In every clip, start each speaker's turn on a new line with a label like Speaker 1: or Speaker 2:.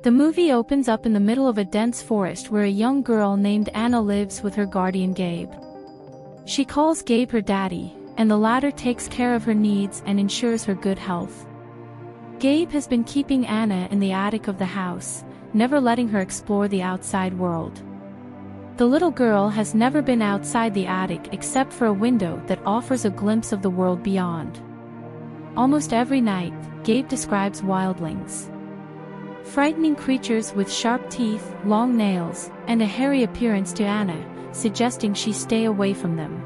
Speaker 1: The movie opens up in the middle of a dense forest where a young girl named Anna lives with her guardian Gabe. She calls Gabe her daddy, and the latter takes care of her needs and ensures her good health. Gabe has been keeping Anna in the attic of the house, never letting her explore the outside world. The little girl has never been outside the attic except for a window that offers a glimpse of the world beyond. Almost every night, Gabe describes wildlings. Frightening creatures with sharp teeth, long nails, and a hairy appearance to Anna, suggesting she stay away from them.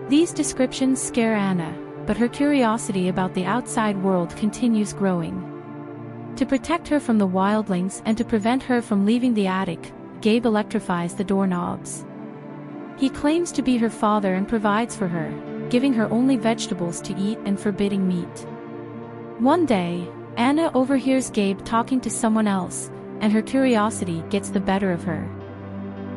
Speaker 1: These descriptions scare Anna, but her curiosity about the outside world continues growing. To protect her from the wildlings and to prevent her from leaving the attic, Gabe electrifies the doorknobs. He claims to be her father and provides for her, giving her only vegetables to eat and forbidding meat. One day, Anna overhears Gabe talking to someone else, and her curiosity gets the better of her.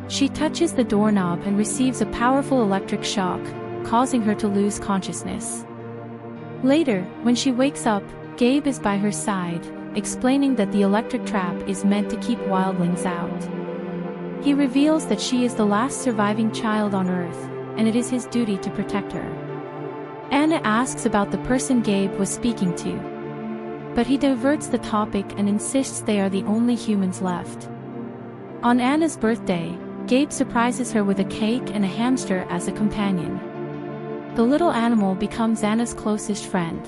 Speaker 1: She touches the doorknob and receives a powerful electric shock, causing her to lose consciousness. Later, when she wakes up, Gabe is by her side, explaining that the electric trap is meant to keep wildlings out. He reveals that she is the last surviving child on Earth, and it is his duty to protect her. Anna asks about the person Gabe was speaking to, but he diverts the topic and insists they are the only humans left. On Anna's birthday, Gabe surprises her with a cake and a hamster as a companion. The little animal becomes Anna's closest friend.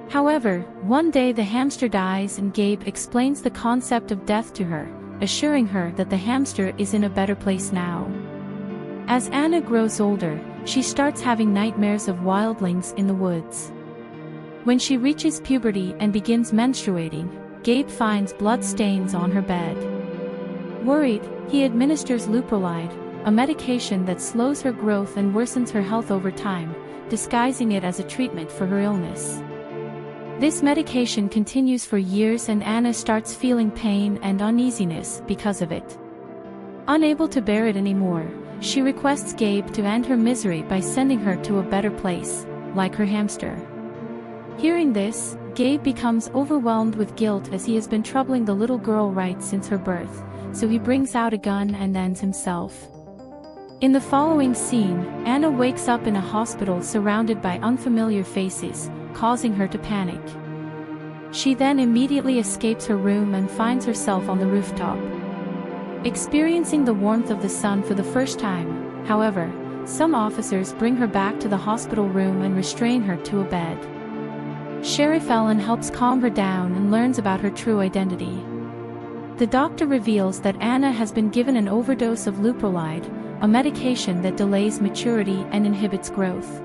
Speaker 1: However, one day the hamster dies and Gabe explains the concept of death to her, assuring her that the hamster is in a better place now. As Anna grows older, she starts having nightmares of wildlings in the woods. When she reaches puberty and begins menstruating, Gabe finds blood stains on her bed. Worried, he administers leuprolide, a medication that slows her growth and worsens her health over time, disguising it as a treatment for her illness. This medication continues for years and Anna starts feeling pain and uneasiness because of it. Unable to bear it anymore, she requests Gabe to end her misery by sending her to a better place, like her hamster. Hearing this, Gabe becomes overwhelmed with guilt as he has been troubling the little girl right since her birth, so he brings out a gun and ends himself. In the following scene, Anna wakes up in a hospital surrounded by unfamiliar faces, causing her to panic. She then immediately escapes her room and finds herself on the rooftop. Experiencing the warmth of the sun for the first time, however, some officers bring her back to the hospital room and restrain her to a bed. Sheriff Ellen helps calm her down and learns about her true identity. The doctor reveals that Anna has been given an overdose of leuprolide, a medication that delays maturity and inhibits growth.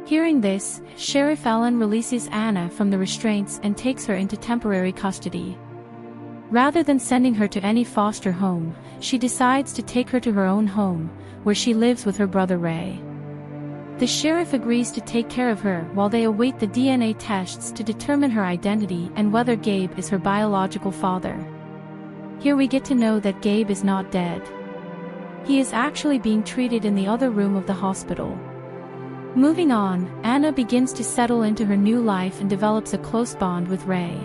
Speaker 1: Hearing this, Sheriff Ellen releases Anna from the restraints and takes her into temporary custody. Rather than sending her to any foster home, she decides to take her to her own home, where she lives with her brother Ray. The sheriff agrees to take care of her while they await the DNA tests to determine her identity and whether Gabe is her biological father. Here we get to know that Gabe is not dead. He is actually being treated in the other room of the hospital. Moving on, Anna begins to settle into her new life and develops a close bond with Ray.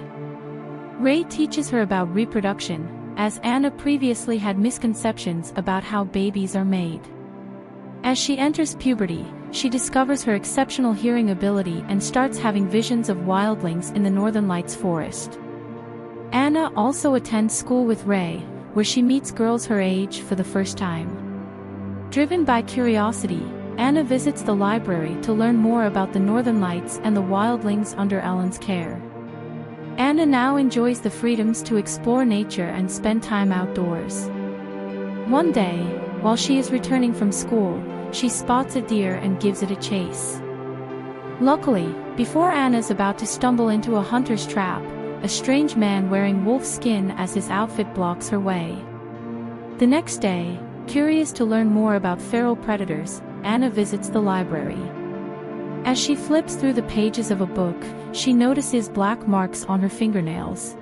Speaker 1: Ray teaches her about reproduction, as Anna previously had misconceptions about how babies are made. As she enters puberty, she discovers her exceptional hearing ability and starts having visions of wildlings in the Northern Lights forest. Anna also attends school with Ray, where she meets girls her age for the first time. Driven by curiosity, Anna visits the library to learn more about the Northern Lights and the wildlings under Ellen's care. Anna now enjoys the freedoms to explore nature and spend time outdoors. One day, while she is returning from school, she spots a deer and gives it a chase. Luckily, before Anna's about to stumble into a hunter's trap, a strange man wearing wolf skin as his outfit blocks her way. The next day, curious to learn more about feral predators, Anna visits the library. As she flips through the pages of a book, she notices black marks on her fingernails.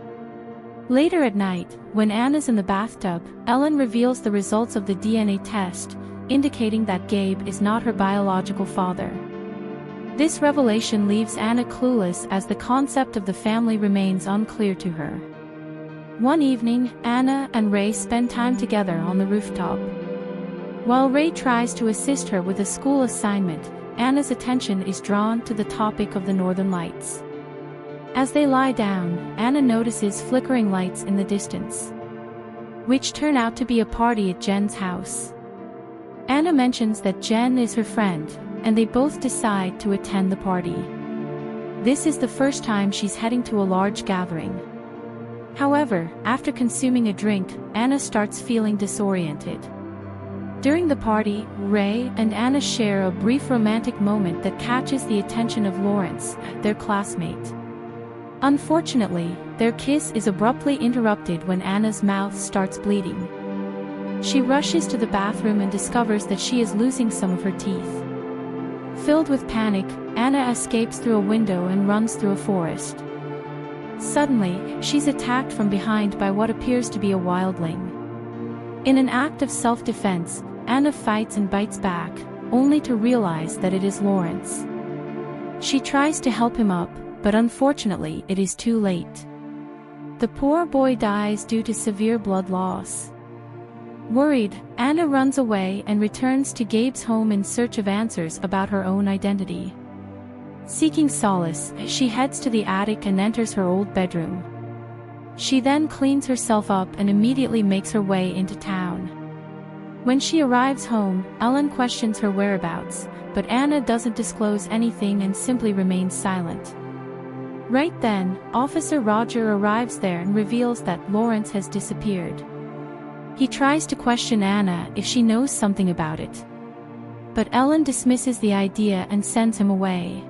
Speaker 1: Later at night, when Anna's in the bathtub, Ellen reveals the results of the DNA test, indicating that Gabe is not her biological father. This revelation leaves Anna clueless as the concept of the family remains unclear to her. One evening, Anna and Ray spend time together on the rooftop. While Ray tries to assist her with a school assignment, Anna's attention is drawn to the topic of the Northern Lights. As they lie down, Anna notices flickering lights in the distance, which turn out to be a party at Jen's house. Anna mentions that Jen is her friend, and they both decide to attend the party. This is the first time she's heading to a large gathering. However, after consuming a drink, Anna starts feeling disoriented. During the party, Ray and Anna share a brief romantic moment that catches the attention of Lawrence, their classmate. Unfortunately, their kiss is abruptly interrupted when Anna's mouth starts bleeding. She rushes to the bathroom and discovers that she is losing some of her teeth. Filled with panic, Anna escapes through a window and runs through a forest. Suddenly, she's attacked from behind by what appears to be a wildling. In an act of self-defense, Anna fights and bites back, only to realize that it is Lawrence. She tries to help him up, but unfortunately it is too late. The poor boy dies due to severe blood loss. Worried, Anna runs away and returns to Gabe's home in search of answers about her own identity. Seeking solace, she heads to the attic and enters her old bedroom. She then cleans herself up and immediately makes her way into town. When she arrives home, Ellen questions her whereabouts, but Anna doesn't disclose anything and simply remains silent. Right then, Officer Roger arrives there and reveals that Lawrence has disappeared. He tries to question Anna if she knows something about it, but Ellen dismisses the idea and sends him away.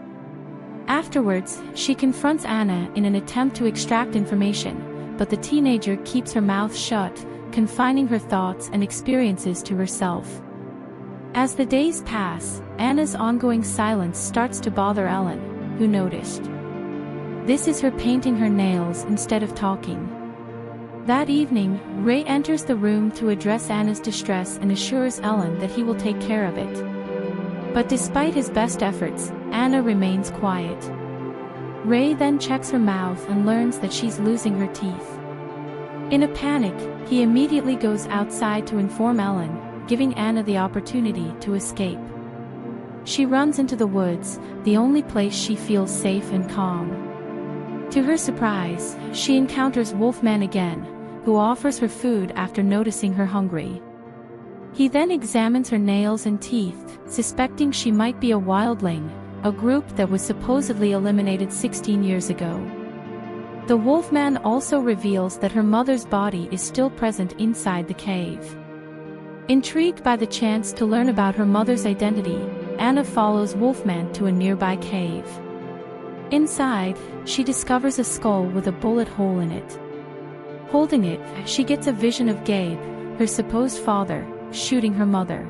Speaker 1: Afterwards, she confronts Anna in an attempt to extract information, but the teenager keeps her mouth shut, confining her thoughts and experiences to herself. As the days pass, Anna's ongoing silence starts to bother Ellen, who noticed. This is her painting her nails instead of talking. That evening, Ray enters the room to address Anna's distress and assures Ellen that he will take care of it. But despite his best efforts, Anna remains quiet. Ray then checks her mouth and learns that she's losing her teeth. In a panic, he immediately goes outside to inform Ellen, giving Anna the opportunity to escape. She runs into the woods, the only place she feels safe and calm. To her surprise, she encounters Wolfman again, who offers her food after noticing her hungry. He then examines her nails and teeth, suspecting she might be a wildling, a group that was supposedly eliminated 16 years ago. The Wolfman also reveals that her mother's body is still present inside the cave. Intrigued by the chance to learn about her mother's identity, Anna follows Wolfman to a nearby cave. Inside, she discovers a skull with a bullet hole in it. Holding it, she gets a vision of Gabe, her supposed father, shooting her mother.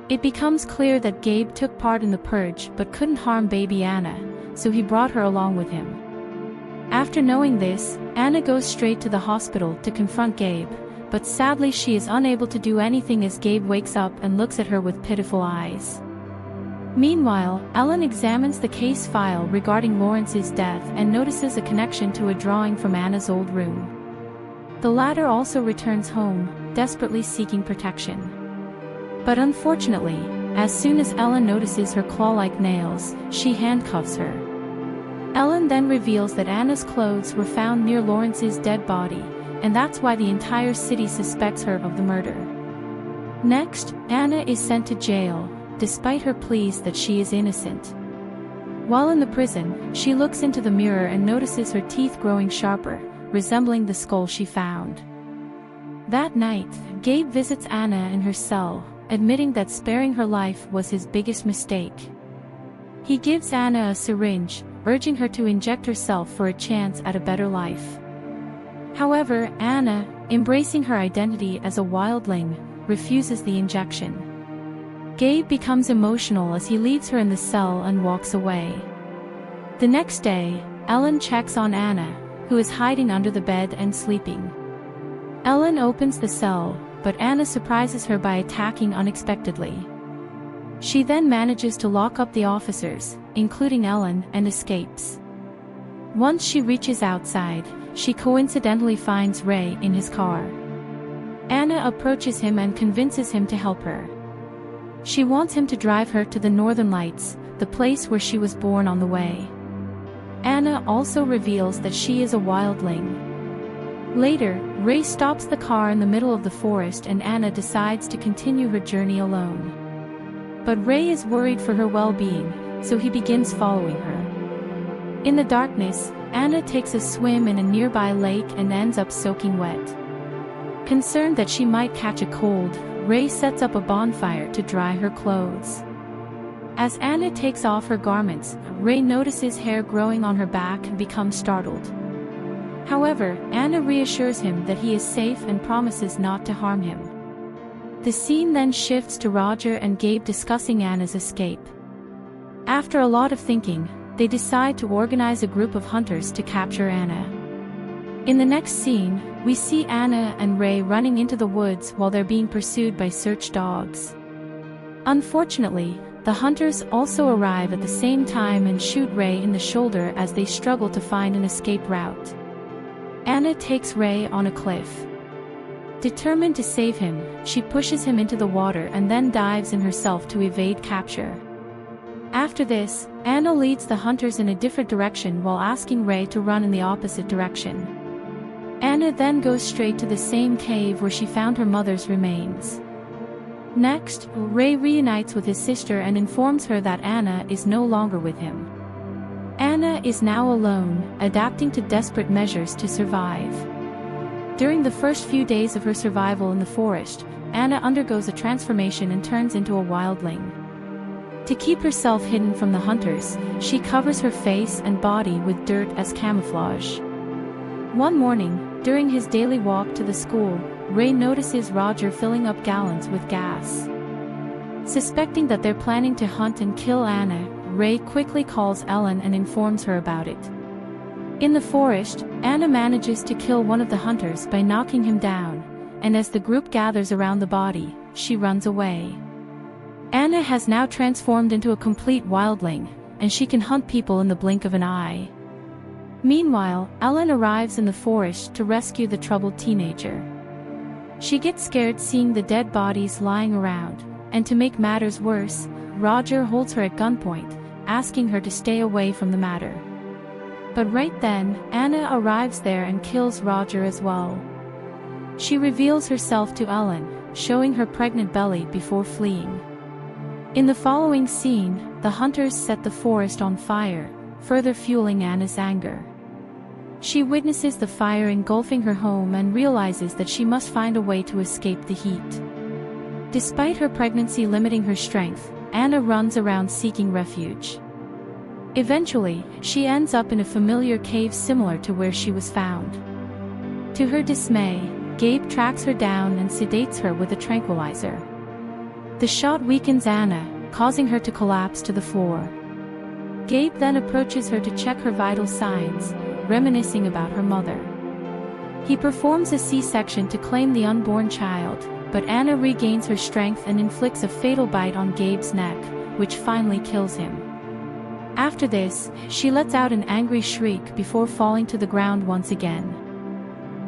Speaker 1: It becomes clear that Gabe took part in the purge but couldn't harm baby Anna, so he brought her along with him. After knowing this, Anna goes straight to the hospital to confront Gabe, but sadly she is unable to do anything as Gabe wakes up and looks at her with pitiful eyes. Meanwhile, Ellen examines the case file regarding Lawrence's death and notices a connection to a drawing from Anna's old room. The latter also returns home, desperately seeking protection. But unfortunately, as soon as Ellen notices her claw-like nails, she handcuffs her. Ellen then reveals that Anna's clothes were found near Lawrence's dead body, and that's why the entire city suspects her of the murder. Next, Anna is sent to jail, despite her pleas that she is innocent. While in the prison, she looks into the mirror and notices her teeth growing sharper, resembling the skull she found. That night, Gabe visits Anna in her cell, admitting that sparing her life was his biggest mistake. He gives Anna a syringe, urging her to inject herself for a chance at a better life. However, Anna, embracing her identity as a wildling, refuses the injection. Gabe becomes emotional as he leaves her in the cell and walks away. The next day, Ellen checks on Anna, who is hiding under the bed and sleeping. Ellen opens the cell, but Anna surprises her by attacking unexpectedly. She then manages to lock up the officers, including Ellen, and escapes. Once she reaches outside, she coincidentally finds Ray in his car. Anna approaches him and convinces him to help her. She wants him to drive her to the Northern Lights, the place where she was born on the way. Anna also reveals that she is a wildling. Later, Ray stops the car in the middle of the forest and Anna decides to continue her journey alone. But Ray is worried for her well-being, so he begins following her. In the darkness, Anna takes a swim in a nearby lake and ends up soaking wet. Concerned that she might catch a cold, Ray sets up a bonfire to dry her clothes. As Anna takes off her garments, Ray notices hair growing on her back and becomes startled. However, Anna reassures him that he is safe and promises not to harm him. The scene then shifts to Roger and Gabe discussing Anna's escape. After a lot of thinking, they decide to organize a group of hunters to capture Anna. In the next scene, we see Anna and Ray running into the woods while they're being pursued by search dogs. Unfortunately, the hunters also arrive at the same time and shoot Ray in the shoulder as they struggle to find an escape route. Anna takes Ray on a cliff. Determined to save him, she pushes him into the water and then dives in herself to evade capture. After this, Anna leads the hunters in a different direction while asking Ray to run in the opposite direction. Anna then goes straight to the same cave where she found her mother's remains. Next, Ray reunites with his sister and informs her that Anna is no longer with him. Anna is now alone, adapting to desperate measures to survive. During the first few days of her survival in the forest, Anna undergoes a transformation and turns into a wildling. To keep herself hidden from the hunters, she covers her face and body with dirt as camouflage. One morning, during his daily walk to the school, Ray notices Roger filling up gallons with gas. Suspecting that they're planning to hunt and kill Anna, Ray quickly calls Ellen and informs her about it. In the forest, Anna manages to kill one of the hunters by knocking him down, and as the group gathers around the body, she runs away. Anna has now transformed into a complete wildling, and she can hunt people in the blink of an eye. Meanwhile, Ellen arrives in the forest to rescue the troubled teenager. She gets scared seeing the dead bodies lying around, and to make matters worse, Roger holds her at gunpoint, asking her to stay away from the matter. But right then, Anna arrives there and kills Roger as well. She reveals herself to Ellen, showing her pregnant belly before fleeing. In the following scene, the hunters set the forest on fire, further fueling Anna's anger. She witnesses the fire engulfing her home and realizes that she must find a way to escape the heat. Despite her pregnancy limiting her strength, Anna runs around seeking refuge. Eventually, she ends up in a familiar cave similar to where she was found. To her dismay, Gabe tracks her down and sedates her with a tranquilizer. The shot weakens Anna, causing her to collapse to the floor. Gabe then approaches her to check her vital signs, reminiscing about her mother. He performs a C-section to claim the unborn child, but Anna regains her strength and inflicts a fatal bite on Gabe's neck, which finally kills him. After this, she lets out an angry shriek before falling to the ground once again.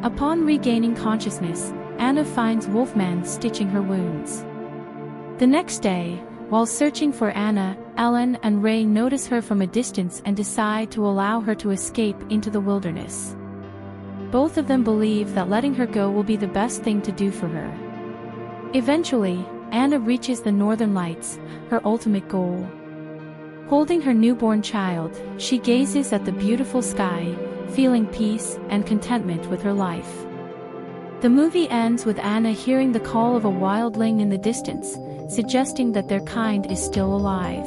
Speaker 1: Upon regaining consciousness, Anna finds Wolfman stitching her wounds. The next day, while searching for Anna, Ellen and Ray notice her from a distance and decide to allow her to escape into the wilderness. Both of them believe that letting her go will be the best thing to do for her. Eventually, Anna reaches the Northern Lights, her ultimate goal. Holding her newborn child, she gazes at the beautiful sky, feeling peace and contentment with her life. The movie ends with Anna hearing the call of a wildling in the distance, suggesting that their kind is still alive.